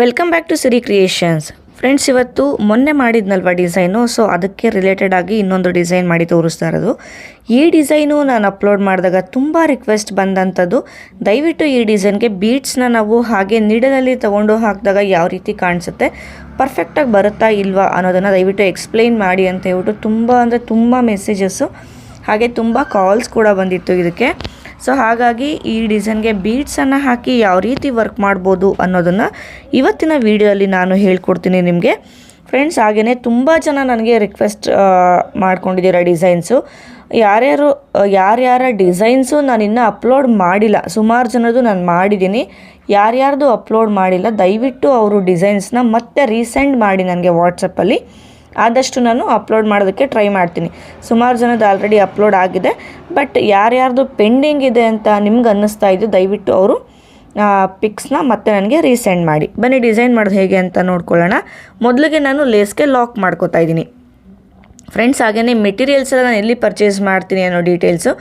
Welcome back to Siri creations. Friends, ಇವತ್ತು ಮೊನ್ನೆ ಮಾಡಿದ್ನಲ್ವ ಡಿಸೈನು, ಸೊ ಅದಕ್ಕೆ ರಿಲೇಟೆಡ್ ಆಗಿ ಇನ್ನೊಂದು ಡಿಸೈನ್ ಮಾಡಿ ತೋರಿಸ್ತಾ ಇರೋದು. ಈ ಡಿಸೈನು ನಾನು ಅಪ್ಲೋಡ್ ಮಾಡಿದಾಗ ತುಂಬ ರಿಕ್ವೆಸ್ಟ್ ಬಂದಂಥದ್ದು. ದಯವಿಟ್ಟು ಈ ಡಿಸೈನ್ಗೆ ಬೀಡ್ಸ್ನ ನಾವು ಹಾಗೆ ನೀಡಲಲ್ಲಿ ತೊಗೊಂಡು ಹಾಕಿದಾಗ ಯಾವ ರೀತಿ ಕಾಣಿಸುತ್ತೆ, ಪರ್ಫೆಕ್ಟಾಗಿ ಬರುತ್ತಾ ಇಲ್ವಾ ಅನ್ನೋದನ್ನು ದಯವಿಟ್ಟು ಎಕ್ಸ್ಪ್ಲೈನ್ ಮಾಡಿ ಅಂತ ಹೇಳ್ಬಿಟ್ಟು ತುಂಬ ಮೆಸೇಜಸ್ಸು ಹಾಗೆ ತುಂಬ ಕಾಲ್ಸ್ ಕೂಡ ಬಂದಿತ್ತು ಇದಕ್ಕೆ. ಸೊ ಹಾಗಾಗಿ ಈ ಡಿಸೈನ್ಗೆ ಬೀಡ್ಸನ್ನು ಹಾಕಿ ಯಾವ ರೀತಿ ವರ್ಕ್ ಮಾಡ್ಬೋದು ಅನ್ನೋದನ್ನು ಇವತ್ತಿನ ವಿಡಿಯೋದಲ್ಲಿ ನಾನು ಹೇಳ್ಕೊಡ್ತೀನಿ ನಿಮಗೆ. ಫ್ರೆಂಡ್ಸ್, ಹಾಗೆಯೇ ತುಂಬ ಜನ ನನಗೆ ರಿಕ್ವೆಸ್ಟ್ ಮಾಡ್ಕೊಂಡಿದ್ದೀರ ಡಿಸೈನ್ಸು. ಯಾರ್ಯಾರ ಡಿಸೈನ್ಸು ನಾನು ಇನ್ನೂ ಅಪ್ಲೋಡ್ ಮಾಡಿಲ್ಲ, ಸುಮಾರು ಜನದ್ದು ನಾನು ಮಾಡಿದ್ದೀನಿ. ಯಾರ್ಯಾರ್ದು ಅಪ್ಲೋಡ್ ಮಾಡಿಲ್ಲ ದಯವಿಟ್ಟು ಅವರು ಡಿಸೈನ್ಸ್ನ ಮತ್ತೆ ರೀಸೆಂಡ್ ಮಾಡಿ ನನಗೆ ವಾಟ್ಸಪ್ಪಲ್ಲಿ. ಆದಷ್ಟು ನಾನು ಅಪ್ಲೋಡ್ ಮಾಡೋದಕ್ಕೆ ಟ್ರೈ ಮಾಡ್ತೀನಿ. ಸುಮಾರು ಜನದ್ದು ಆಲ್ರೆಡಿ ಅಪ್ಲೋಡ್ ಆಗಿದೆ, ಬಟ್ ಯಾರ್ಯಾರ್ದು ಪೆಂಡಿಂಗ್ ಇದೆ ಅಂತ ನಿಮ್ಗೆ ಅನ್ನಿಸ್ತಾ ಇದ್ದು ದಯವಿಟ್ಟು ಅವರು ಪಿಕ್ಸ್ನ ಮತ್ತೆ ನನಗೆ ರೀಸೆಂಡ್ ಮಾಡಿ. ಬನ್ನಿ ಡಿಸೈನ್ ಮಾಡೋದು ಹೇಗೆ ಅಂತ ನೋಡ್ಕೊಳ್ಳೋಣ. ಮೊದಲಿಗೆ ನಾನು ಲೇಸ್ಗೆ ಲಾಕ್ ಮಾಡ್ಕೋತಾ ಇದ್ದೀನಿ. ಫ್ರೆಂಡ್ಸ್, ಹಾಗೆಯೇ ಮೆಟೀರಿಯಲ್ಸ್ ಎಲ್ಲ ನಾನು ಎಲ್ಲಿ ಪರ್ಚೇಸ್ ಮಾಡ್ತೀನಿ ಅನ್ನೋ ಡೀಟೇಲ್ಸು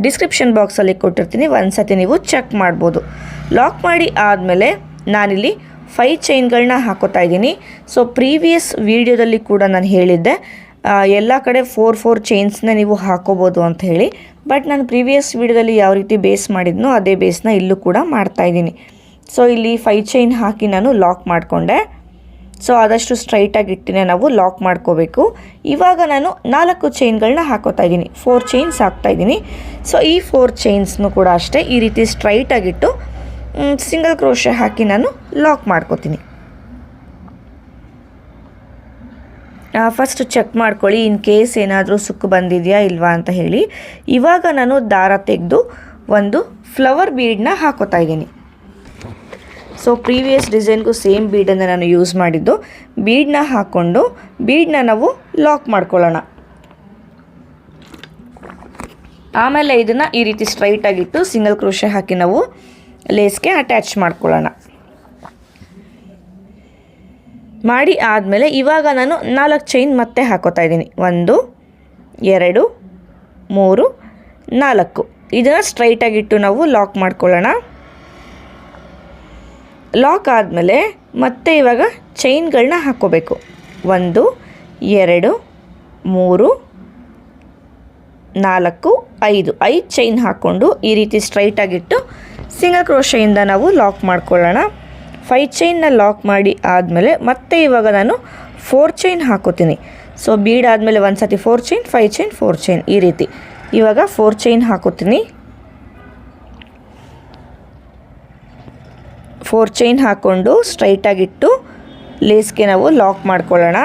ಡಿಸ್ಕ್ರಿಪ್ಷನ್ ಬಾಕ್ಸಲ್ಲಿ ಕೊಟ್ಟಿರ್ತೀನಿ, ಒಂದು ಸತಿ ನೀವು ಚೆಕ್ ಮಾಡ್ಬೋದು. ಲಾಕ್ ಮಾಡಿ ಆದಮೇಲೆ ನಾನಿಲ್ಲಿ 5 ಚೈನ್ಗಳನ್ನ ಹಾಕೋತಾ ಇದ್ದೀನಿ. ಸೊ ಪ್ರೀವಿಯಸ್ ವಿಡಿಯೋದಲ್ಲಿ ಕೂಡ ನಾನು ಹೇಳಿದ್ದೆ ಎಲ್ಲ ಕಡೆ 4 ಚೈನ್ಸ್ನ ನೀವು ಹಾಕೋಬೋದು ಅಂತ ಹೇಳಿ. ಬಟ್ ನಾನು ಪ್ರೀವಿಯಸ್ ವಿಡಿಯೋದಲ್ಲಿ ಯಾವ ರೀತಿ ಬೇಸ್ ಮಾಡಿದ್ನೋ ಅದೇ ಬೇಸ್ನ ಇಲ್ಲೂ ಕೂಡ ಮಾಡ್ತಾಯಿದ್ದೀನಿ. ಸೊ ಇಲ್ಲಿ 5 ಚೈನ್ ಹಾಕಿ ನಾನು ಲಾಕ್ ಮಾಡಿಕೊಂಡೆ. ಸೊ ಆದಷ್ಟು ಸ್ಟ್ರೈಟಾಗಿ ಇಟ್ಟಿನೇ ನಾವು ಲಾಕ್ ಮಾಡ್ಕೋಬೇಕು. ಇವಾಗ ನಾನು 4 ಚೈನ್ಗಳನ್ನ ಹಾಕೋತಾ ಇದ್ದೀನಿ, 4 ಚೈನ್ಸ್ ಹಾಕ್ತಾಯಿದ್ದೀನಿ. ಸೊ ಈ 4 ಚೈನ್ಸ್ನು ಕೂಡ ಅಷ್ಟೇ ಈ ರೀತಿ ಸ್ಟ್ರೈಟಾಗಿಟ್ಟು ಸಿಂಗಲ್ ಕ್ರೋಶೆ ಹಾಕಿ ನಾನು ಲಾಕ್ ಮಾಡ್ಕೋತೀನಿ. ಫಸ್ಟ್ ಚೆಕ್ ಮಾಡ್ಕೊಳ್ಳಿ ಇನ್ ಕೇಸ್ ಏನಾದರೂ ಸುಕ್ಕು ಬಂದಿದೆಯಾ ಇಲ್ವಾ ಅಂತ ಹೇಳಿ. ಇವಾಗ ನಾನು ದಾರ ತೆಗೆದು ಒಂದು ಫ್ಲವರ್ ಬೀಡನ್ನ ಹಾಕೋತಾ ಇದ್ದೀನಿ. ಸೊ ಪ್ರೀವಿಯಸ್ ಡಿಸೈನ್ಗೂ ಸೇಮ್ ಬೀಡನ್ನು ನಾನು ಯೂಸ್ ಮಾಡಿದ್ದು. ಬೀಡನ್ನ ಹಾಕ್ಕೊಂಡು ಬೀಡನ್ನ ನಾವು ಲಾಕ್ ಮಾಡ್ಕೊಳ್ಳೋಣ. ಆಮೇಲೆ ಇದನ್ನು ಈ ರೀತಿ ಸ್ಟ್ರೈಟಾಗಿಟ್ಟು ಸಿಂಗಲ್ ಕ್ರೋಶೆ ಹಾಕಿ ನಾವು ಲೇಸ್ಗೆ ಅಟ್ಯಾಚ್ ಮಾಡ್ಕೊಳ್ಳೋಣ. ಮಾಡಿ ಆದಮೇಲೆ ಇವಾಗ ನಾನು 4 ಚೈನ್ ಮತ್ತೆ ಹಾಕೋತಾ ಇದ್ದೀನಿ. 1 2 3 4. ಇದನ್ನು ಸ್ಟ್ರೈಟಾಗಿಟ್ಟು ನಾವು ಲಾಕ್ ಮಾಡ್ಕೊಳ್ಳೋಣ. ಲಾಕ್ ಆದಮೇಲೆ ಮತ್ತೆ ಇವಾಗ ಚೈನ್ಗಳನ್ನ ಹಾಕ್ಕೋಬೇಕು. 1 2 3 4 5 ಚೈನ್ ಹಾಕ್ಕೊಂಡು ಈ ರೀತಿ ಸ್ಟ್ರೈಟಾಗಿಟ್ಟು ಸಿಂಗಲ್ ಕ್ರೋಶೆಯಿಂದ ನಾವು ಲಾಕ್ ಮಾಡ್ಕೊಳ್ಳೋಣ. 5 ಚೈನ್ನ ಲಾಕ್ ಮಾಡಿ ಆದಮೇಲೆ ಮತ್ತೆ ಇವಾಗ ನಾನು 4 ಚೈನ್ ಹಾಕೋತೀನಿ. ಸೊ ಬೀಡ್ ಆದಮೇಲೆ ಒಂದು ಸತಿ 4 ಚೈನ್ 5 ಚೈನ್ 4 ಚೈನ್ ಈ ರೀತಿ. ಇವಾಗ 4 ಚೈನ್ ಹಾಕೋತೀನಿ. 4 ಚೈನ್ ಹಾಕ್ಕೊಂಡು ಸ್ಟ್ರೈಟಾಗಿಟ್ಟು ಲೇಸ್ಗೆ ನಾವು ಲಾಕ್ ಮಾಡ್ಕೊಳ್ಳೋಣ.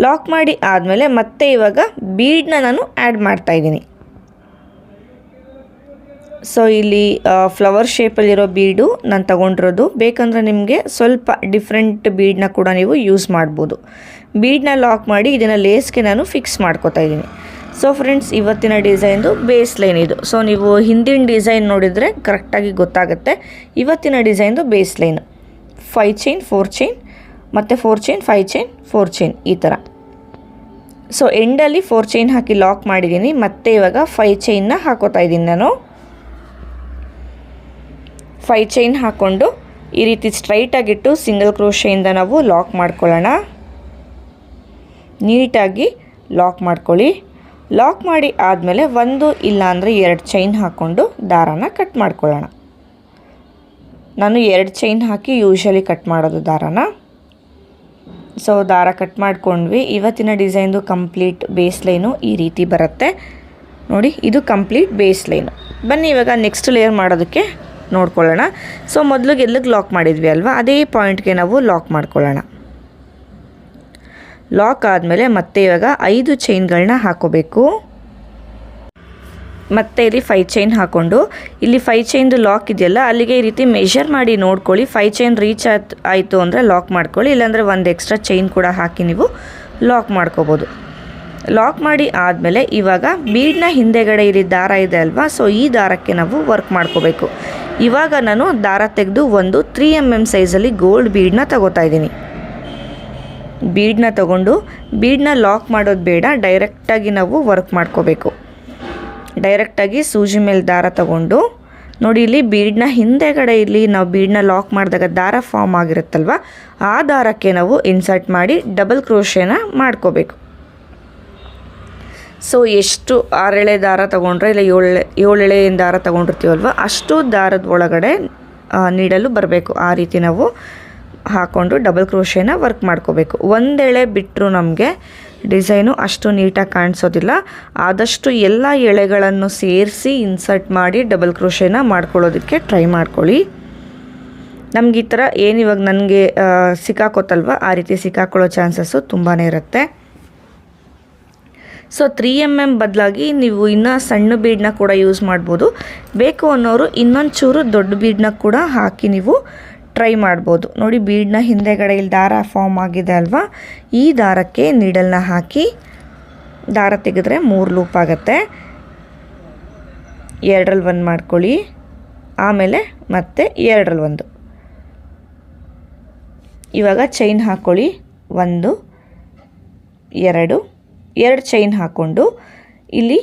ಲಾಕ್ ಮಾಡಿ ಆದಮೇಲೆ ಮತ್ತೆ ಇವಾಗ ಬೀಡನ್ನ ನಾನು ಆ್ಯಡ್ ಮಾಡ್ತಾಯಿದ್ದೀನಿ. ಸೊ ಇಲ್ಲಿ ಫ್ಲವರ್ ಶೇಪಲ್ಲಿರೋ ಬೀಡು ನಾನು ತಗೊಂಡಿರೋದು. ಬೇಕಂದರೆ ನಿಮಗೆ ಸ್ವಲ್ಪ ಡಿಫ್ರೆಂಟ್ ಬೀಡನ್ನ ಕೂಡ ನೀವು ಯೂಸ್ ಮಾಡ್ಬೋದು. ಬೀಡನ್ನ ಲಾಕ್ ಮಾಡಿ ಇದನ್ನು ಲೇಸ್ಗೆ ನಾನು ಫಿಕ್ಸ್ ಮಾಡ್ಕೋತಾ ಇದ್ದೀನಿ. ಸೊ ಫ್ರೆಂಡ್ಸ್, ಇವತ್ತಿನ ಡಿಸೈನ್ದು ಬೇಸ್ ಲೈನ್ ಇದು. ಸೊ ನೀವು ಹಿಂದಿನ ಡಿಸೈನ್ ನೋಡಿದರೆ ಕರೆಕ್ಟಾಗಿ ಗೊತ್ತಾಗುತ್ತೆ. ಇವತ್ತಿನ ಡಿಸೈನ್ದು ಬೇಸ್ ಲೈನು 5 ಚೈನ್ 4 ಚೈನ್ ಮತ್ತು 4 ಚೈನ್ 5 ಚೈನ್ 4 ಚೈನ್ ಈ ಥರ. ಸೊ ಎಂಡಲ್ಲಿ 4 ಚೈನ್ ಹಾಕಿ ಲಾಕ್ ಮಾಡಿದ್ದೀನಿ. ಮತ್ತೆ ಇವಾಗ 5 ಚೈನ್ನ ಹಾಕೋತಾ ಇದ್ದೀನಿ ನಾನು. 5 ಚೈನ್ ಹಾಕ್ಕೊಂಡು ಈ ರೀತಿ ಸ್ಟ್ರೈಟಾಗಿಟ್ಟು ಸಿಂಗಲ್ ಕ್ರೋಶೆಯಿಂದ ನಾವು ಲಾಕ್ ಮಾಡ್ಕೊಳ್ಳೋಣ. ನೀಟಾಗಿ ಲಾಕ್ ಮಾಡ್ಕೊಳ್ಳಿ. ಲಾಕ್ ಮಾಡಿ ಆದಮೇಲೆ 1 ಇಲ್ಲ ಅಂದರೆ 2 ಚೈನ್ ಹಾಕ್ಕೊಂಡು ದಾರಾನ ಕಟ್ ಮಾಡ್ಕೊಳ್ಳೋಣ. ನಾನು 2 ಚೈನ್ ಹಾಕಿ ಯೂಶಲಿ ಕಟ್ ಮಾಡೋದು ದಾರಾನ. ಸೊ ದಾರ ಕಟ್ ಮಾಡ್ಕೊಂಡ್ವಿ. ಇವತ್ತಿನ ಡಿಸೈನ್ದು ಕಂಪ್ಲೀಟ್ ಬೇಸ್ ಲೈನು ಈ ರೀತಿ ಬರುತ್ತೆ ನೋಡಿ. ಇದು ಕಂಪ್ಲೀಟ್ ಬೇಸ್ ಲೈನು. ಬನ್ನಿ ಇವಾಗ ನೆಕ್ಸ್ಟ್ ಲೇಯರ್ ಮಾಡೋದಕ್ಕೆ ನೋಡ್ಕೊಳ್ಳೋಣ. ಸೊ ಮೊದಲಿಗೆ ಎಲ್ಲಿಗೆ ಲಾಕ್ ಮಾಡಿದ್ವಿ ಅಲ್ವಾ, ಅದೇ ಪಾಯಿಂಟ್ಗೆ ನಾವು ಲಾಕ್ ಮಾಡ್ಕೊಳ್ಳೋಣ. ಲಾಕ್ ಆದಮೇಲೆ ಮತ್ತೆ ಇವಾಗ 5 ಚೈನ್ಗಳನ್ನ ಹಾಕೋಬೇಕು. ಮತ್ತೆ ಇಲ್ಲಿ 5 ಚೈನ್ ಹಾಕ್ಕೊಂಡು ಇಲ್ಲಿ 5 ಚೈನ್ದು ಲಾಕ್ ಇದೆಯಲ್ಲ ಅಲ್ಲಿಗೆ ಈ ರೀತಿ ಮೆಷರ್ ಮಾಡಿ ನೋಡ್ಕೊಳ್ಳಿ. 5 ಚೈನ್ ರೀಚ್ ಆಯಿತು ಅಂದರೆ ಲಾಕ್ ಮಾಡ್ಕೊಳ್ಳಿ, ಇಲ್ಲಾಂದರೆ ಒಂದು ಎಕ್ಸ್ಟ್ರಾ ಚೈನ್ ಕೂಡ ಹಾಕಿ ನೀವು ಲಾಕ್ ಮಾಡ್ಕೋಬೋದು. ಲಾಕ್ ಮಾಡಿ ಆದಮೇಲೆ ಇವಾಗ ಬೀಡ್ನ ಹಿಂದೆಗಡೆ ಇಲ್ಲಿ ದಾರ ಇದೆ ಅಲ್ವಾ, ಸೊ ಈ ದಾರಕ್ಕೆ ನಾವು ವರ್ಕ್ ಮಾಡ್ಕೋಬೇಕು. ಇವಾಗ ನಾನು ದಾರ ತೆಗೆದು ಒಂದು 3mm ಸೈಜಲ್ಲಿ ಗೋಲ್ಡ್ ಬೀಡನ್ನ ತಗೋತಾ ಇದ್ದೀನಿ. ಬೀಡನ್ನ ತಗೊಂಡು ಬೀಡನ್ನ ಲಾಕ್ ಮಾಡೋದು ಬೇಡ, ಡೈರೆಕ್ಟಾಗಿ ನಾವು ವರ್ಕ್ ಮಾಡ್ಕೋಬೇಕು. ಡೈರೆಕ್ಟಾಗಿ ಸೂಜಿ ಮೇಲೆ ದಾರ ತಗೊಂಡು ನೋಡಿ ಇಲ್ಲಿ ಬೀಡ್ನ ಹಿಂದೆಗಡೆ ಇಲ್ಲಿ ನಾವು ಬೀಡ್ನ ಲಾಕ್ ಮಾಡಿದಾಗ ದಾರ ಫಾರ್ಮ್ ಆಗಿರುತ್ತಲ್ವ, ಆ ದಾರಕ್ಕೆ ನಾವು ಇನ್ಸರ್ಟ್ ಮಾಡಿ ಡಬಲ್ ಕ್ರೋಶೇನ ಮಾಡ್ಕೋಬೇಕು. ಸೊ ಎಷ್ಟು 6 ಎಳೆ ದಾರ ತೊಗೊಂಡ್ರೆ ಇಲ್ಲ 7 ಎಳೆ ದಾರ ತೊಗೊಂಡಿರ್ತೀವಲ್ವ ಅಷ್ಟು ದಾರದ ಒಳಗಡೆ ನೀಡಲು ಬರಬೇಕು. ಆ ರೀತಿ ನಾವು ಹಾಕ್ಕೊಂಡು ಡಬಲ್ ಕ್ರೋಶೇನ ವರ್ಕ್ ಮಾಡ್ಕೋಬೇಕು. 1 ಎಳೆ ಬಿಟ್ಟರು ನಮಗೆ ಡಿಸೈನು ಅಷ್ಟು ನೀಟಾಗಿ ಕಾಣಿಸೋದಿಲ್ಲ. ಆದಷ್ಟು ಎಲ್ಲ ಎಳೆಗಳನ್ನು ಸೇರಿಸಿ ಇನ್ಸರ್ಟ್ ಮಾಡಿ ಡಬಲ್ ಕ್ರೋಶೇನ ಮಾಡ್ಕೊಳ್ಳೋದಕ್ಕೆ ಟ್ರೈ ಮಾಡ್ಕೊಳ್ಳಿ. ನಮ್ಗೆ ಈ ಥರ ಇವಾಗ ನನಗೆ ಸಿಕ್ಕಾಕೋತಲ್ವ ಆ ರೀತಿ ಸಿಕ್ಕಾಕೊಳ್ಳೋ ಚಾನ್ಸಸ್ಸು ತುಂಬಾ ಇರುತ್ತೆ. ಸೊ 3mm ಬದಲಾಗಿ ನೀವು ಇನ್ನೂ ಸಣ್ಣ ಬೀಡನ್ನ ಕೂಡ ಯೂಸ್ ಮಾಡ್ಬೋದು. ಬೇಕು ಅನ್ನೋರು ಇನ್ನೊಂದು ಚೂರು ದೊಡ್ಡ ಬೀಡನ್ನ ಕೂಡ ಹಾಕಿ ನೀವು ಟ್ರೈ ಮಾಡ್ಬೋದು. ನೋಡಿ ಬೀಡನ್ನ ಹಿಂದೆಗಡೆ ಇಲ್ಲಿ ದಾರ ಫಾರ್ಮ್ ಆಗಿದೆ ಅಲ್ವಾ, ಈ ದಾರಕ್ಕೆ ನೀಡಲ್ನ ಹಾಕಿ ದಾರ ತೆಗೆದ್ರೆ 3 ಲೂಪ್ ಆಗುತ್ತೆ. 2ರಲ್ಲಿ 1 ಮಾಡ್ಕೊಳ್ಳಿ, ಆಮೇಲೆ ಮತ್ತೆ 2ರಲ್ಲಿ 1. ಇವಾಗ ಚೈನ್ ಹಾಕ್ಕೊಳ್ಳಿ, 1 2 ಚೈನ್ ಹಾಕ್ಕೊಂಡು ಇಲ್ಲಿ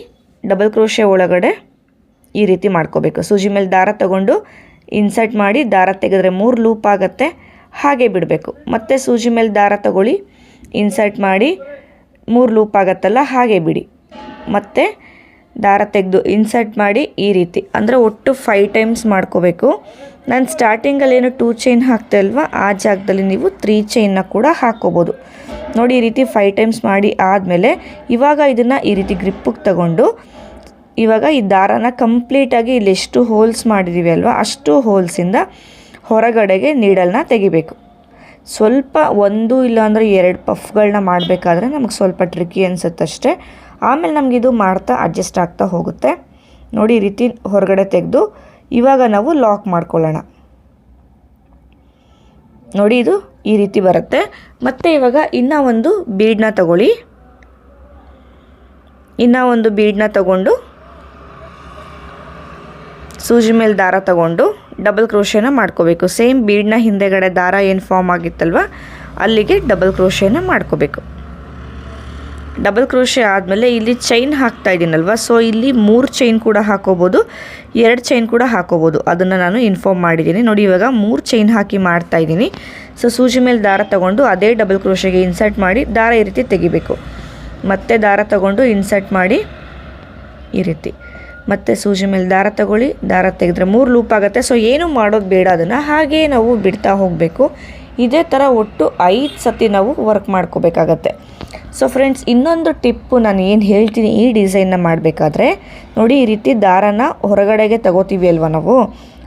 ಡಬಲ್ ಕ್ರೋಶೆ ಒಳಗಡೆ ಈ ರೀತಿ ಮಾಡ್ಕೋಬೇಕು. ಸೂಜಿ ಮೇಲೆ ದಾರ ತಗೊಂಡು ಇನ್ಸರ್ಟ್ ಮಾಡಿ ದಾರ ತೆಗೆದ್ರೆ 3 ಲೂಪ್ ಆಗುತ್ತೆ, ಹಾಗೆ ಬಿಡಬೇಕು. ಮತ್ತೆ ಸೂಜಿ ಮೇಲೆ ದಾರ ತಗೊಳ್ಳಿ, ಇನ್ಸರ್ಟ್ ಮಾಡಿ 3 ಲೂಪ್ ಆಗುತ್ತಲ್ಲ ಹಾಗೆ ಬಿಡಿ. ಮತ್ತೆ ದಾರ ತೆಗೆದು ಇನ್ಸರ್ಟ್ ಮಾಡಿ ಈ ರೀತಿ, ಅಂದರೆ ಒಟ್ಟು 5 ಟೈಮ್ಸ್ ಮಾಡ್ಕೋಬೇಕು. ನಾನು ಸ್ಟಾರ್ಟಿಂಗಲ್ಲಿ ಏನು 2 ಚೈನ್ ಹಾಕ್ತೆ ಅಲ್ವಾ, ಆ ಜಾಗದಲ್ಲಿ ನೀವು 3 ಚೈನ್ನ ಕೂಡ ಹಾಕ್ಕೋಬೋದು. ನೋಡಿ ಈ ರೀತಿ 5 ಟೈಮ್ಸ್ ಮಾಡಿ ಆದಮೇಲೆ ಇವಾಗ ಇದನ್ನು ಈ ರೀತಿ ಗ್ರಿಪ್ಪಿಗೆ ತಗೊಂಡು ಇವಾಗ ಈ ದಾರನ ಕಂಪ್ಲೀಟಾಗಿ ಇಲ್ಲಿ ಎಷ್ಟು ಹೋಲ್ಸ್ ಮಾಡಿದ್ದೀವಿ ಅಲ್ವಾ ಅಷ್ಟು ಹೋಲ್ಸಿಂದ ಹೊರಗಡೆಗೆ ನೀಡಲ್ನ ತೆಗಿಬೇಕು. ಸ್ವಲ್ಪ 1 ಇಲ್ಲಾಂದರೆ 2 ಪಫ್ಗಳನ್ನ ಮಾಡಬೇಕಾದ್ರೆ ನಮಗೆ ಸ್ವಲ್ಪ ಟ್ರಿಕ್ಕಿ ಅನಿಸುತ್ತಷ್ಟೇ. ಆಮೇಲೆ ನಮಗಿದು ಮಾಡ್ತಾ ಅಡ್ಜಸ್ಟ್ ಆಗ್ತಾ ಹೋಗುತ್ತೆ. ನೋಡಿ ಈ ರೀತಿ ಹೊರಗಡೆ ತೆಗೆದು ಇವಾಗ ನಾವು ಲಾಕ್ ಮಾಡ್ಕೊಳ್ಳೋಣ. ನೋಡಿ ಇದು ಈ ರೀತಿ ಬರುತ್ತೆ. ಮತ್ತು ಇವಾಗ ಇನ್ನೂ ಒಂದು ಬೀಡನ್ನ ತಗೊಳ್ಳಿ, ಇನ್ನೂ ಒಂದು ಬೀಡನ್ನ ತಗೊಂಡು ಸೂಜಿ ಮೇಲೆ ದಾರ ತಗೊಂಡು ಡಬಲ್ ಕ್ರೋಶೇನ ಮಾಡ್ಕೋಬೇಕು. ಸೇಮ್ ಬೀಡನ್ನ ಹಿಂದೆಗಡೆ ದಾರ ಏನು ಫಾರ್ಮ್ ಆಗಿತ್ತಲ್ವ ಅಲ್ಲಿಗೆ ಡಬಲ್ ಕ್ರೋಶೇನ ಮಾಡ್ಕೋಬೇಕು. ಡಬಲ್ ಕ್ರೋಶೆ ಆದಮೇಲೆ ಇಲ್ಲಿ ಚೈನ್ ಹಾಕ್ತಾ ಇದ್ದೀನಲ್ವ, ಸೊ ಇಲ್ಲಿ 3 ಚೈನ್ ಕೂಡ ಹಾಕೋಬೋದು, 2 ಚೈನ್ ಕೂಡ ಹಾಕೋಬೋದು. ಅದನ್ನು ನಾನು ಇನ್ಫಾರ್ಮ್ ಮಾಡಿದ್ದೀನಿ. ನೋಡಿ ಇವಾಗ 3 ಚೈನ್ ಹಾಕಿ ಮಾಡ್ತಾ ಇದ್ದೀನಿ. ಸೊ ಸೂಜಿ ಮೇಲೆ ದಾರ ತಗೊಂಡು ಅದೇ ಡಬಲ್ ಕ್ರೋಶೆಗೆ ಇನ್ಸರ್ಟ್ ಮಾಡಿ ದಾರ ಈ ರೀತಿ ತೆಗಿಬೇಕು. ಮತ್ತೆ ದಾರ ತಗೊಂಡು ಇನ್ಸರ್ಟ್ ಮಾಡಿ ಈ ರೀತಿ, ಮತ್ತು ಸೂಜಿ ಮೇಲೆ ದಾರ ತಗೊಳ್ಳಿ, ದಾರ ತೆಗೆದ್ರೆ 3 ಲೂಪ್ ಆಗುತ್ತೆ. ಸೊ ಏನು ಮಾಡೋದು ಬೇಡ, ಅದನ್ನು ಹಾಗೇ ನಾವು ಬಿಡ್ತಾ ಹೋಗಬೇಕು. ಇದೇ ಥರ ಒಟ್ಟು 5 ಸತಿ ನಾವು ವರ್ಕ್ ಮಾಡ್ಕೋಬೇಕಾಗತ್ತೆ. ಸೊ ಫ್ರೆಂಡ್ಸ್, ಇನ್ನೊಂದು ಟಿಪ್ಪು ನಾನು ಏನು ಹೇಳ್ತೀನಿ ಈ ಡಿಸೈನ್ನ ಮಾಡಬೇಕಾದ್ರೆ, ನೋಡಿ ಈ ರೀತಿ ದಾರನ ಹೊರಗಡೆಗೆ ತಗೋತೀವಿ ಅಲ್ವ ನಾವು,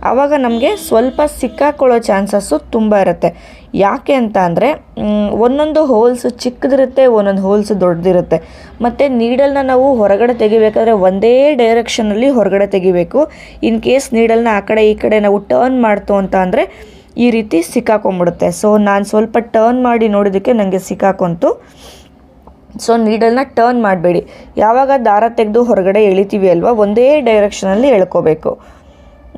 ಆವಾಗ ನಮಗೆ ಸ್ವಲ್ಪ ಸಿಕ್ಕಾಕೊಳ್ಳೋ ಚಾನ್ಸಸ್ಸು ತುಂಬ ಇರುತ್ತೆ. ಯಾಕೆ ಅಂತ ಅಂದರೆ ಒಂದೊಂದು ಹೋಲ್ಸು ಚಿಕ್ಕದಿರುತ್ತೆ, ಒಂದೊಂದು ಹೋಲ್ಸು ದೊಡ್ಡದಿರುತ್ತೆ. ಮತ್ತು ನೀಡಲ್ನ ನಾವು ಹೊರಗಡೆ ತೆಗಿಬೇಕಾದ್ರೆ ಒಂದೇ ಡೈರೆಕ್ಷನಲ್ಲಿ ಹೊರಗಡೆ ತೆಗಿಬೇಕು. ಇನ್ ಕೇಸ್ ನೀಡಲ್ನ ಆ ಕಡೆ ಈ ಕಡೆ ನಾವು ಟರ್ನ್ ಮಾಡ್ತು ಅಂತ ಅಂದರೆ ಈ ರೀತಿ ಸಿಕ್ಕಾಕೊಂಬಿಡುತ್ತೆ. ಸೊ ನಾನು ಸ್ವಲ್ಪ ಟರ್ನ್ ಮಾಡಿ ನೋಡೋದಕ್ಕೆ ನನಗೆ ಸಿಕ್ಕಾಕೊಂತು. ಸೊ ನೀಡಲ್ನ ಟರ್ನ್ ಮಾಡಬೇಡಿ. ಯಾವಾಗ ದಾರ ತೆಗೆದು ಹೊರಗಡೆ ಎಳಿತೀವಿ ಅಲ್ವಾ, ಒಂದೇ ಡೈರೆಕ್ಷನಲ್ಲಿ ಎಳ್ಕೋಬೇಕು.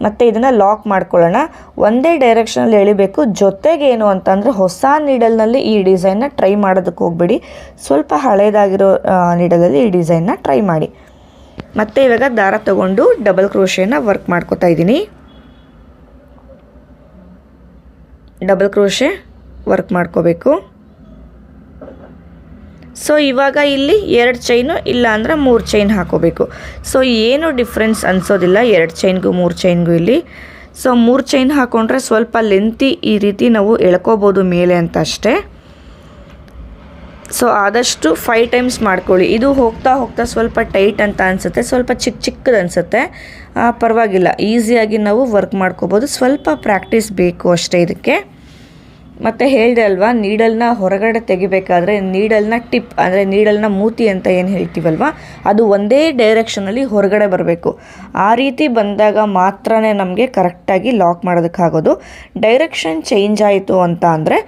ಮತ್ತು ಇದನ್ನು ಲಾಕ್ ಮಾಡ್ಕೊಳ್ಳೋಣ. ಒಂದೇ ಡೈರೆಕ್ಷನಲ್ಲಿ ಎಳಿಬೇಕು. ಜೊತೆಗೆ ಏನು ಅಂತಂದರೆ ಹೊಸ ನೀಡಲ್ನಲ್ಲಿ ಈ ಡಿಸೈನ್ನ ಟ್ರೈ ಮಾಡೋದಕ್ಕೆ ಹೋಗಬೇಡಿ. ಸ್ವಲ್ಪ ಹಳೇದಾಗಿರೋ ನೀಡಲಲ್ಲಿ ಈ ಡಿಸೈನ್ನ ಟ್ರೈ ಮಾಡಿ. ಮತ್ತು ಇವಾಗ ದಾರ ತಗೊಂಡು ಡಬಲ್ ಕ್ರೋಶೇನ ವರ್ಕ್ ಮಾಡ್ಕೋತಾ ಇದ್ದೀನಿ. ಡಬಲ್ ಕ್ರೋಶೆ ವರ್ಕ್ ಮಾಡ್ಕೋಬೇಕು. ಸೊ ಇವಾಗ ಇಲ್ಲಿ 2 ಚೈನು ಇಲ್ಲ ಅಂದರೆ 3 ಚೈನ್ ಹಾಕೋಬೇಕು. ಸೊ ಏನು ಡಿಫ್ರೆನ್ಸ್ ಅನಿಸೋದಿಲ್ಲ 2 ಚೈನ್ಗೂ 3 ಚೈನ್ಗೂ ಇಲ್ಲಿ. ಸೊ 3 ಚೈನ್ ಹಾಕ್ಕೊಂಡ್ರೆ ಸ್ವಲ್ಪ ಲೆಂತಿ ಈ ರೀತಿ ನಾವು ಎಳ್ಕೋಬೋದು ಮೇಲೆ ಅಂತ ಅಷ್ಟೇ. ಸೊ ಆದಷ್ಟು 5 ಟೈಮ್ಸ್ ಮಾಡ್ಕೊಳ್ಳಿ. ಇದು ಹೋಗ್ತಾ ಹೋಗ್ತಾ ಸ್ವಲ್ಪ ಟೈಟ್ ಅಂತ ಅನಿಸುತ್ತೆ, ಸ್ವಲ್ಪ ಚಿಕ್ಕದು ಅನಿಸುತ್ತೆ, ಪರವಾಗಿಲ್ಲ, ಈಸಿಯಾಗಿ ನಾವು ವರ್ಕ್ ಮಾಡ್ಕೋಬೋದು. ಸ್ವಲ್ಪ ಪ್ರಾಕ್ಟೀಸ್ ಬೇಕು ಅಷ್ಟೇ ಇದಕ್ಕೆ. ಮತ್ತು ಹೇಳಿದೆ ಅಲ್ವಾ, ನೀಡಲ್ನ ಹೊರಗಡೆ ತೆಗಿಬೇಕಾದ್ರೆ ನೀಡಲ್ನ ಟಿಪ್ ಅಂದರೆ ನೀಡಲ್ನ ಮೂತಿ ಅಂತ ಏನು ಹೇಳ್ತೀವಲ್ವ, ಅದು ಒಂದೇ ಡೈರೆಕ್ಷನಲ್ಲಿ ಹೊರಗಡೆ ಬರಬೇಕು. ಆ ರೀತಿ ಬಂದಾಗ ಮಾತ್ರ ನಮಗೆ ಕರೆಕ್ಟಾಗಿ ಲಾಕ್ ಮಾಡೋದಕ್ಕಾಗೋದು. ಡೈರೆಕ್ಷನ್ ಚೇಂಜ್ ಆಯಿತು ಅಂತ ಅಂದರೆ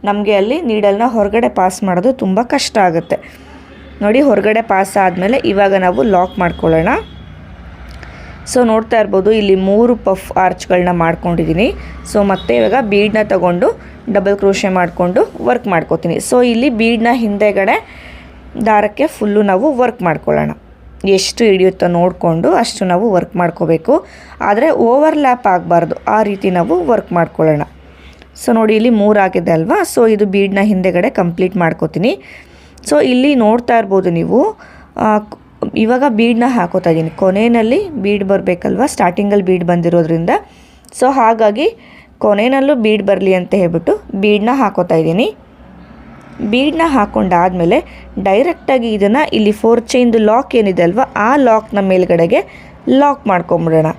ನಮಗೆ ಅಲ್ಲಿ ನೀಡಲ್ನ ಹೊರಗಡೆ ಪಾಸ್ ಮಾಡೋದು ತುಂಬ ಕಷ್ಟ ಆಗುತ್ತೆ. ನೋಡಿ ಹೊರಗಡೆ ಪಾಸ್ ಆದಮೇಲೆ ಇವಾಗ ನಾವು ಲಾಕ್ ಮಾಡ್ಕೊಳ್ಳೋಣ. ಸೊ ನೋಡ್ತಾ ಇರ್ಬೋದು ಇಲ್ಲಿ 3 ಪಫ್ ಆರ್ಚ್ಗಳನ್ನ ಮಾಡ್ಕೊಂಡಿದ್ದೀನಿ. ಸೊ ಮತ್ತೆ ಇವಾಗ ಬೀಡನ್ನ ತಗೊಂಡು ಡಬಲ್ ಕ್ರೋಶೆ ಮಾಡಿಕೊಂಡು ವರ್ಕ್ ಮಾಡ್ಕೋತೀನಿ. ಸೊ ಇಲ್ಲಿ ಬೀಡನ್ನ ಹಿಂದೆಗಡೆ ದಾರಕ್ಕೆ ಫುಲ್ಲು ನಾವು ವರ್ಕ್ ಮಾಡ್ಕೊಳ್ಳೋಣ. ಎಷ್ಟು ಹಿಡಿಯುತ್ತೋ ನೋಡಿಕೊಂಡು ಅಷ್ಟು ನಾವು ವರ್ಕ್ ಮಾಡ್ಕೋಬೇಕು. ಆದರೆ ಓವರ್ಲ್ಯಾಪ್ ಆಗಬಾರ್ದು, ಆ ರೀತಿ ನಾವು ವರ್ಕ್ ಮಾಡ್ಕೊಳ್ಳೋಣ. ಸೊ ನೋಡಿ ಇಲ್ಲಿ 3 ಆಗಿದೆ ಅಲ್ವಾ. ಸೊ ಇದು ಬೀಡನ್ನ ಹಿಂದೆಗಡೆ ಕಂಪ್ಲೀಟ್ ಮಾಡ್ಕೋತೀನಿ. ಸೊ ಇಲ್ಲಿ ನೋಡ್ತಾ ಇರ್ಬೋದು ನೀವು, ಇವಾಗ ಬೀಡನ್ನ ಹಾಕೋತಾ ಇದ್ದೀನಿ. ಕೊನೆಯಲ್ಲಿ ಬೀಡ್ ಬರಬೇಕಲ್ವ, ಸ್ಟಾರ್ಟಿಂಗಲ್ಲಿ ಬೀಡ್ ಬಂದಿರೋದ್ರಿಂದ. ಸೊ ಹಾಗಾಗಿ ಕೊನೆಯಲ್ಲೂ ಬೀಡ್ ಬರಲಿ ಅಂತ ಹೇಳ್ಬಿಟ್ಟು ಬೀಡನ್ನ ಹಾಕೋತಾ ಇದ್ದೀನಿ. ಬೀಡನ್ನ ಹಾಕೊಂಡಾದಮೇಲೆ ಡೈರೆಕ್ಟಾಗಿ ಇದನ್ನು ಇಲ್ಲಿ 4 ಚೈನ್ದು ಲಾಕ್ ಏನಿದೆ ಅಲ್ವ, ಆ ಲಾಕ್ನ ಮೇಲ್ಗಡೆಗೆ ಲಾಕ್ ಮಾಡ್ಕೊಂಬಿಡೋಣ.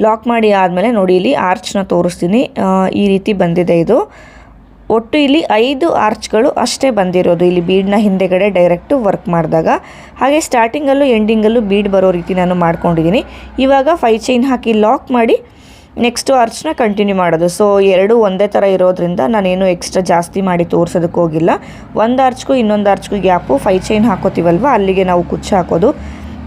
ಲಾಕ್ ಮಾಡಿ ಆದಮೇಲೆ ನೋಡಿ ಇಲ್ಲಿ ಆರ್ಚ್ನ ತೋರಿಸ್ತೀನಿ. ಈ ರೀತಿ ಬಂದಿದೆ ಇದು. ಒಟ್ಟು ಇಲ್ಲಿ 5 ಆರ್ಚ್ಗಳು ಅಷ್ಟೇ ಬಂದಿರೋದು ಇಲ್ಲಿ ಬೀಡನ್ನ ಹಿಂದೆಗಡೆ ಡೈರೆಕ್ಟು ವರ್ಕ್ ಮಾಡಿದಾಗ. ಹಾಗೆ ಸ್ಟಾರ್ಟಿಂಗಲ್ಲೂ ಎಂಡಿಂಗಲ್ಲೂ ಬೀಡ್ ಬರೋ ರೀತಿ ನಾನು ಮಾಡ್ಕೊಂಡಿದ್ದೀನಿ. ಇವಾಗ 5 ಚೈನ್ ಹಾಕಿ ಲಾಕ್ ಮಾಡಿ ನೆಕ್ಸ್ಟು ಆರ್ಚ್ನ ಕಂಟಿನ್ಯೂ ಮಾಡೋದು. ಸೊ 2 ಒಂದೇ ಥರ ಇರೋದ್ರಿಂದ ನಾನೇನು ಎಕ್ಸ್ಟ್ರಾ ಜಾಸ್ತಿ ಮಾಡಿ ತೋರಿಸೋದಕ್ಕೆ ಹೋಗಿಲ್ಲ. ಒಂದು ಆರ್ಚ್ಗೂ ಇನ್ನೊಂದು ಆರ್ಚ್ಗೂ ಗ್ಯಾಪು 5 ಚೈನ್ ಹಾಕೋತೀವಲ್ವ, ಅಲ್ಲಿಗೆ ನಾವು ಕುಚ್ಚು ಹಾಕೋದು.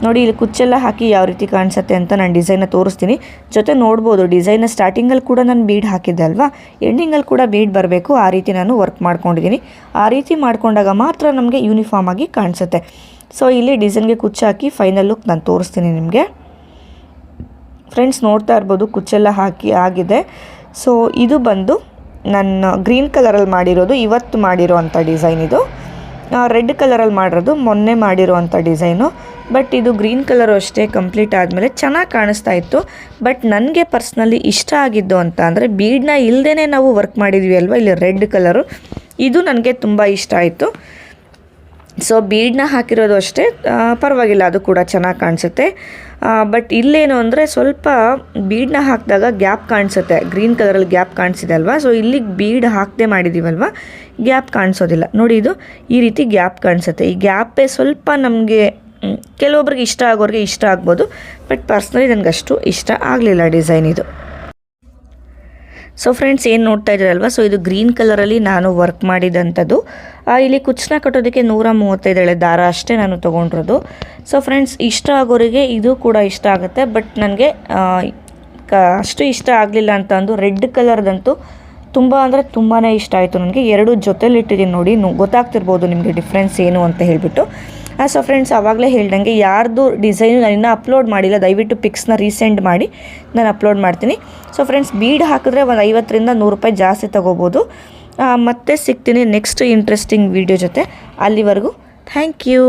ನೋಡಿ ಇಲ್ಲಿ ಕುಚ್ಚೆಲ್ಲ ಹಾಕಿ ಯಾವ ರೀತಿ ಕಾಣಿಸುತ್ತೆ ಅಂತ ನಾನು ಡಿಸೈನ್ನ ತೋರಿಸ್ತೀನಿ. ಜೊತೆ ನೋಡ್ಬೋದು ಡಿಸೈನ್ನ ಸ್ಟಾರ್ಟಿಂಗಲ್ಲಿ ಕೂಡ ನಾನು ಬೀಡ್ ಹಾಕಿದ್ದೆ ಅಲ್ವಾ, ಎಂಡಿಂಗಲ್ಲಿ ಕೂಡ ಬೀಡ್ ಬರಬೇಕು, ಆ ರೀತಿ ನಾನು ವರ್ಕ್ ಮಾಡ್ಕೊಂಡಿದ್ದೀನಿ. ಆ ರೀತಿ ಮಾಡ್ಕೊಂಡಾಗ ಮಾತ್ರ ನಮಗೆ ಯೂನಿಫಾರ್ಮ್ ಆಗಿ ಕಾಣಿಸುತ್ತೆ. ಸೊ ಇಲ್ಲಿ ಡಿಸೈನ್ಗೆ ಕುಚ್ಚು ಹಾಕಿ ಫೈನಲ್ ಲುಕ್ ನಾನು ತೋರಿಸ್ತೀನಿ ನಿಮಗೆ. ಫ್ರೆಂಡ್ಸ್ ನೋಡ್ತಾ ಇರ್ಬೋದು ಕುಚ್ಚೆಲ್ಲ ಹಾಕಿ ಆಗಿದೆ. ಸೊ ಇದು ಬಂದು ನನ್ನ ಗ್ರೀನ್ ಕಲರಲ್ಲಿ ಮಾಡಿರೋದು, ಇವತ್ತು ಮಾಡಿರೋ ಅಂಥ ಡಿಸೈನ್. ಇದು ರೆಡ್ ಕಲರಲ್ಲಿ ಮಾಡಿರೋದು ಮೊನ್ನೆ ಮಾಡಿರೋ ಅಂಥ ಡಿಸೈನು. ಬಟ್ ಇದು ಗ್ರೀನ್ ಕಲರು ಅಷ್ಟೇ ಕಂಪ್ಲೀಟ್ ಆದಮೇಲೆ ಚೆನ್ನಾಗಿ ಕಾಣಿಸ್ತಾ ಇತ್ತು. ಬಟ್ ನನಗೆ ಪರ್ಸ್ನಲಿ ಇಷ್ಟ ಆಗಿದ್ದು ಅಂತ ಅಂದರೆ ಬೀಡನ್ನ ಇಲ್ಲದೇ ನಾವು ವರ್ಕ್ ಮಾಡಿದ್ವಿ ಅಲ್ವ, ಇಲ್ಲಿ ರೆಡ್ ಕಲರು, ಇದು ನನಗೆ ತುಂಬ ಇಷ್ಟ ಆಯಿತು. ಸೊ ಬೀಡನ್ನ ಹಾಕಿರೋದು ಅಷ್ಟೇ ಪರವಾಗಿಲ್ಲ, ಅದು ಕೂಡ ಚೆನ್ನಾಗಿ ಕಾಣಿಸುತ್ತೆ. ಬಟ್ ಇಲ್ಲೇನು ಅಂದರೆ ಸ್ವಲ್ಪ ಬೀಡನ್ನ ಹಾಕಿದಾಗ ಗ್ಯಾಪ್ ಕಾಣಿಸುತ್ತೆ. ಗ್ರೀನ್ ಕಲರಲ್ಲಿ ಗ್ಯಾಪ್ ಕಾಣಿಸಿದೆ ಅಲ್ವಾ, ಸೊ ಇಲ್ಲಿಗೆ ಬೀಡ್ ಹಾಕದೆ ಮಾಡಿದ್ದೀವಲ್ವ, ಗ್ಯಾಪ್ ಕಾಣಿಸೋದಿಲ್ಲ. ನೋಡಿ ಇದು ಈ ರೀತಿ ಗ್ಯಾಪ್ ಕಾಣಿಸುತ್ತೆ. ಈ ಗ್ಯಾಪೇ ಸ್ವಲ್ಪ ನಮಗೆ ಕೆಲವೊಬ್ರಿಗೆ ಇಷ್ಟ ಆಗೋರಿಗೆ ಇಷ್ಟ ಆಗ್ಬೋದು. ಬಟ್ ಪರ್ಸ್ನಲಿ ನನಗೆ ಅಷ್ಟು ಇಷ್ಟ ಆಗಲಿಲ್ಲ ಡಿಸೈನ್ ಇದು. ಸೊ ಫ್ರೆಂಡ್ಸ್ ಏನು ನೋಡ್ತಾ ಇದ್ದೀರಲ್ವ, ಸೊ ಇದು ಗ್ರೀನ್ ಕಲರಲ್ಲಿ ನಾನು ವರ್ಕ್ ಮಾಡಿದಂಥದ್ದು. ಇಲ್ಲಿ ಕುಚ್ಚನ್ನ ಕಟ್ಟೋದಕ್ಕೆ 135 ದಾರ ಅಷ್ಟೇ ನಾನು ತೊಗೊಂಡಿರೋದು. ಸೊ ಫ್ರೆಂಡ್ಸ್ ಇಷ್ಟ ಆಗೋರಿಗೆ ಇದು ಕೂಡ ಇಷ್ಟ ಆಗುತ್ತೆ. ಬಟ್ ನನಗೆ ಅಷ್ಟು ಇಷ್ಟ ಆಗಲಿಲ್ಲ ಅಂತ ಅಂದು ರೆಡ್ ಕಲರ್ದಂತೂ ತುಂಬ ಅಂದರೆ ತುಂಬಾ ಇಷ್ಟ ಆಯಿತು ನನಗೆ. 2 ಜೊತೆಲಿ ಇಟ್ಟಿದ್ದೀನಿ ನೋಡಿ, ಗೊತ್ತಾಗ್ತಿರ್ಬೋದು ನಿಮಗೆ ಡಿಫ್ರೆನ್ಸ್ ಏನು ಅಂತ ಹೇಳಿಬಿಟ್ಟು. ಸೊ ಫ್ರೆಂಡ್ಸ್ ಆವಾಗಲೇ ಹೇಳ್ದಂಗೆ ಯಾರ್ದು ಡಿಸೈನು ನಾನು ಇನ್ನೂ ಅಪ್ಲೋಡ್ ಮಾಡಿಲ್ಲ, ದಯವಿಟ್ಟು ಪಿಕ್ಸ್ನ ರೀಸೆಂಡ್ ಮಾಡಿ ನಾನು ಅಪ್ಲೋಡ್ ಮಾಡ್ತೀನಿ. ಸೊ ಫ್ರೆಂಡ್ಸ್ ಬೀಡ್ ಹಾಕಿದ್ರೆ ಒಂದು 50ರಿಂದ 100 ರೂಪಾಯಿ ಜಾಸ್ತಿ ತೊಗೋಬೋದು. ಮತ್ತೆ ಸಿಗ್ತೀನಿ ನೆಕ್ಸ್ಟ್ ಇಂಟ್ರೆಸ್ಟಿಂಗ್ ವೀಡಿಯೋ ಜೊತೆ. ಅಲ್ಲಿವರೆಗೂ ಥ್ಯಾಂಕ್ ಯು.